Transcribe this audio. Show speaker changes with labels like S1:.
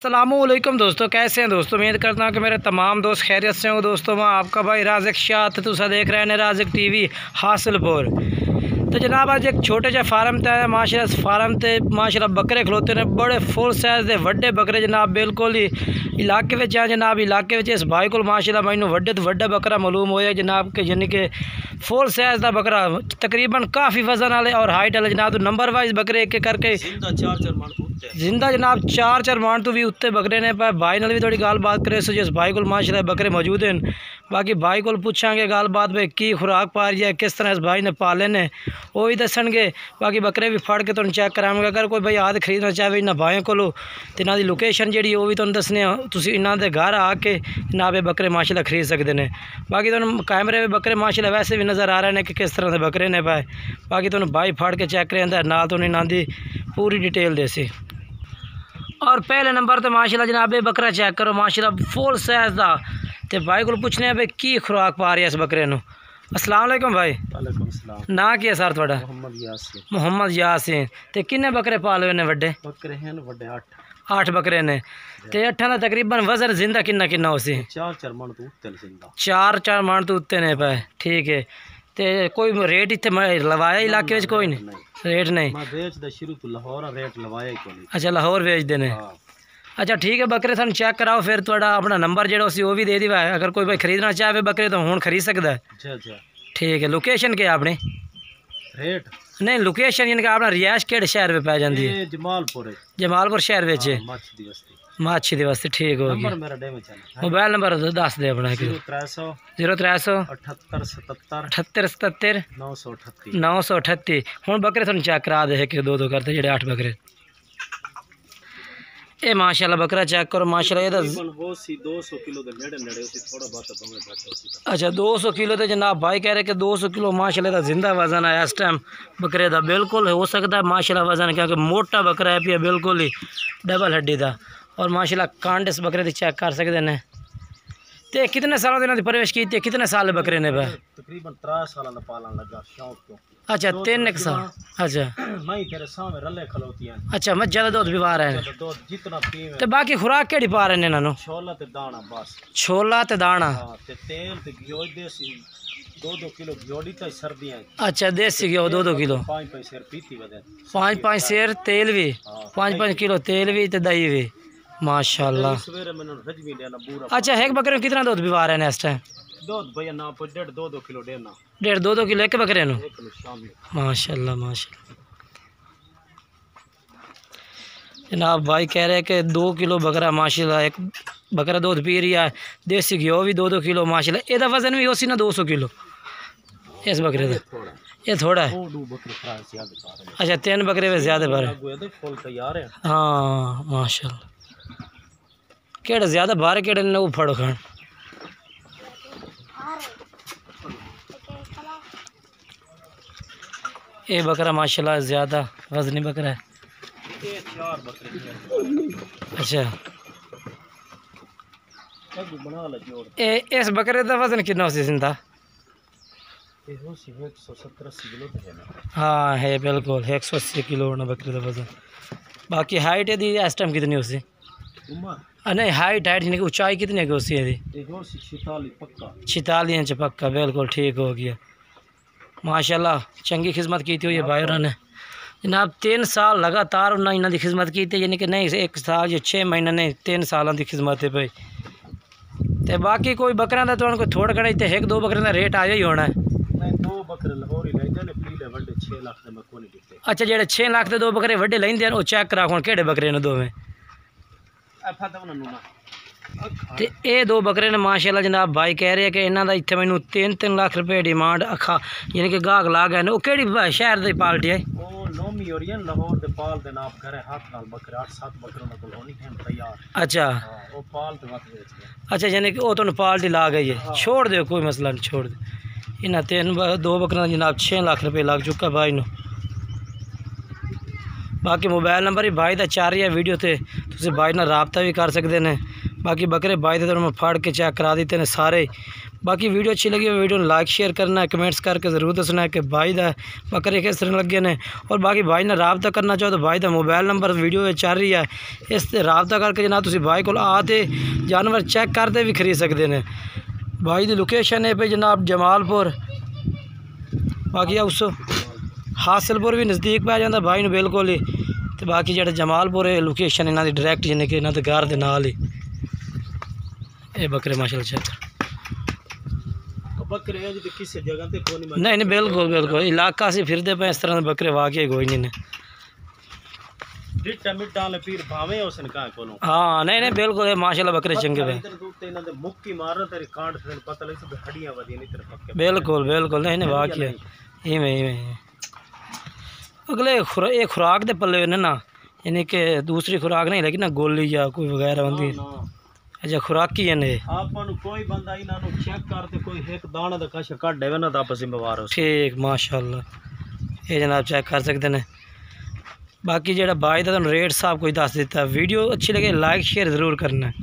S1: अस्सलामुअलैकुम दोस्तों, कैसे हैं दोस्तों। उम्मीद करता हूँ कि मेरे तमाम दोस्त खैरियत से हो। दोस्तों मैं आपका भाई राज़िक शाह तुसा देख रहे हैं राज़िक टीवी हासिलपुर। तो जनाब आज एक छोटे जे फार्म ते आया माशाल्लाह। फार्म ते माशाल्लाह बकरे खलोते ने, बड़े फुल साइज़ दे वड्डे बकरे जनाब, बिल्कुल ही इलाके में आ जनाब। इलाके में इस भाई को माशाल्लाह मैनू वड्डे तो वड्डा बकरा मालूम होया जनाब के, यानी कि फुल साइज़ का बकरा तकरीबन काफ़ी वजन वाले और हाइट वाले जनाब। तो नंबर वाइज बकरे एक एक करके जिंदा जनाब 4 मान तो भी उत्ते बकरे ने पाए। भाई नाल भी थोड़ी गाल बात करे सो जिस भाई को माशाल्लाह बकरे मौजूद हैं। बाकी भाई को पूछांगे गाल बात भाई की खुराक पा रही है, किस तरह इस भाई ने पाले ने वो भी दसणगे। बाकी बकरे भी फड़ के तुहानू चेक करावांगे। अगर कोई भाई आद खरीदना चाहे इन्होंने भाइयों को तो इन्हों की लोकेशन जी वो भी तुहानू दसने, तुसीं इन्हां दे घर आके जनाब ये बकरे माशाल्लाह खरीद सकते हैं। बाकी तुहानू कैमरे में बकरे माशाल्लाह वैसे भी नज़र आ रहे हैं कि किस तरह के बकरे ने पाए। बाकी तुहानू भाई फड़ के चेक करें नाल तुहानू इन्हां दी पूरी डिटेल देसी। और पहले नंबर तो माशाल्लाह जनाब ये बकरा चेक करो माशाल्लाह फुल साइज़ का। तो भाई को पूछने भाई की खुराक पा रही है इस बकरे नू। अस्सलाम वालेकुम भाई।
S2: वालेकुम सलाम।
S1: ना की है सर थोड़ा? मोहम्मद यासीन। तो किन्ने बकरे पाले हुए ने? वड्डे
S2: बकरे हैं वड्डे
S1: 8 बकरे ने। तो 8 का तकरीबन वजन जिंदा किन्ना किन्ना उसी?
S2: 4 मन तो उत्ते जिंदा।
S1: 4 मान तो उत्ते ने पाए। ठीक है। तो कोई रेट इतने लवाया इलाके में? कोई नहीं रेट नहीं।
S2: मैं बेचदा शुरू तो लाहौर रेट लवाया ही कोई।
S1: अच्छा लाहौर बेच देने। अच्छा ठीक है। बकरे थानू चेक कराओ फिर थोड़ा अपना नंबर जो वो भी दे दिवा है। अगर कोई भाई खरीदना चाहे बकरे तो हुण खरीद सकता है।
S2: अच्छा
S1: ठीक है। लोकेशन क्या है अपनी?
S2: रेट
S1: नहीं लोकेशन यानी कि अपना रिहायश केड़े शहर में पै जाती है? जमालपुर शहर में माछी दी वास्ते। ठीक हो गया। मोबाइल नंबर दस दे अपना। 0300 78 77 938। हूँ बकरे थोड़ा चेक करा दे एक दो करते जो 8 बकरे। ये माशाल्लाह बकरा चेक करो माशाल्लाह। ये
S2: 200 किलो दे नेड़े नेड़े उसी थोड़ा बहुत भावे घट होसी।
S1: अच्छा 200 किलो तो जनाब भाई कह रहे कि 200 किलो माशाल्लाह दा जिंदा वजन है इस टाइम बकरे दा। बिल्कुल हो सकता है माशाल्लाह वजन, क्योंकि मोटा बकरा है पिया बिल्कुल ही डबल हड्डी दा। और माशाल्लाह कांड इस बकरे की चेक कर सकते हैं। तो कितने सालों की इन्होंने परवरिश की? कितने साल बकरे ने?
S2: तकरीबन 3 साल पालन लगा शौक तो।
S1: अच्छा 3 साल। अच्छा
S2: मैं तेरे सामने रले खलोती हैं।
S1: अच्छा मैं ज़्यादा दूध भी पा रहे हैं
S2: जितना पीवे।
S1: तो बाकी खुराक केड़ी पा रहे हैं इन्होंने?
S2: छोला ते दाना बस।
S1: छोला ते दाना।
S2: ते तेल ते घिओ देसी 2-2 किलो घिओड़ी तो सर्दियां।
S1: अच्छा देसी घिओ 2-2 किलो।
S2: 5-5 सेर पीती वदे।
S1: 5-5 सेर तेल भी। 5-5 किलो तेल भी ते दही भी माशाल्लाह। अच्छा एक बकरे में कितना दूध भी पा रहे हैं इस टाइम?
S2: दूध भैया ना 1.5-2 किलो देना।
S1: 1.5-2 किलो एक बकरे नु माशाल्लाह माशाल्लाह। जनाब भाई कह रहे हैं कि 2 किलो बकरा माशाल्लाह एक बकरा दूध पी रही है। देसी घिओ भी 2-2 किलो माशाल्लाह। एदा वजन भी उसी ना 200 किलो इस बकरे का? ये थोड़ा है। अच्छा 3 बकरे में ज़्यादा भर। हाँ माशाल्लाह। केड़ा ज़्यादा भारे केड़े ने वो फड़ो खान। ये बकरा माशाल्लाह ज़्यादा वजनी बकरा है। अच्छा इस बकरे का वजन कितना हो जिंदा? हाँ है बिल्कुल 180 किलो होना बकरे का वजन। बाकी हाइट है दी इस टाइम कितनी उसी? नहीं हाइट यानी कि ऊंचाई कितनी है उसी? 46 इंच पक्का बिल्कुल ठीक हो गया माशाल्लाह। चंगी खिदमत की हुई है भाई ने जनाब। 3 साल लगातार उन्होंने इन्हों की खिदमत की, यानी कि नहीं 1 साल या 6 महीने नहीं 3 सालों की खिदमत है भाई। तो बाकी कोई बकरा का तो कोई थोड़ा घना तो 1-2 बकरे का रेट आया ही होना है। अच्छा जो 6 लाख के 2 बकरे वड्डे लेंदे हैं वो चेक करा हूँ केड़े बकरे ने दोवें? तो ये 2 बकरे ने माशाल्लाह जनाब भाई कह रहे हैं कि इन्हों का इतने मैनू 3-3 लाख रुपये डिमांड अखा यानी कि गाहक ला गए। वो केड़ी शहर की पार्टी है? अच्छा अच्छा यानी कि वो तुम पार्टी ला गई है। छोड़ दो कोई मसला नहीं, छोड़ दो। इन्हें 2 बकरों जनाब 6 लाख रुपये लग चुका भाई नू। बाकी मोबाइल नंबर ही भाई का चार रही है वीडियो से, तुम भाई ना रबता भी कर सकते हैं। बाकी बकरे भाई थे तो मैं फाड़ के चेक करा देते हैं सारे। बाकी वीडियो अच्छी लगी वीडियो लाइक शेयर करना है, कमेंट्स करके ज़रूर दसना है कि भाई दा बकरे किस तरह लगे ने। और बाकी भाई ने रबता करना चाहो तो भाई का मोबाइल नंबर वीडियो चल रही है, इस रबता करके जनाब तुम भाई को आते जानवर चेक करते भी खरीद सकते हैं। भाई की लोकेशन है पे जनाब जमालपुर, बाकी उस हासिलपुर भी नज़दीक पै जाता भाई ने बिल्कुल ही। तो बाकी जो जमालपुर है लोकेशन इन्हों की डायरैक्ट यानी कि इन्होंने घर के नाल ही ये बकरे माशाल्लाह चेक
S2: बकरे किसी जगह ते कोई नहीं।
S1: नहीं बिल्कुल बिल्कुल इलाका से फिरते पे इस तरह के बकरे वाकई कोई नहीं ने।
S2: डिट्टा मिट्टा वाले पीर भावे उसने कहा कोनो।
S1: हाँ नहीं बिल्कुल माशाल्लाह बकरे चंगे पे
S2: मुक्की मारो तेरी कांड फिर पता लग सब हड्डियां वदी नहीं तेरे पक्के।
S1: बिल्कुल बिल्कुल नहीं वाकई इवें अगले एक खुराक दे पल्ले ने ना, यानी कि दूसरी खुराक नहीं लगी ना गोली या कोई वगैरह बंदी। अच्छा खुराकी है ने आपन कोई बंदा इना नु चेक करते कोई एक दाना दा कश काट देवे ना तो आपस में वार हो। ठीक माशाल्लाह ये जनाब चेक कर सकते हैं। बाकी जेड़ा भाई दा रेट साहब कोई दस दिता। वीडियो अच्छी लगे लाइक शेयर ज़रूर करना है।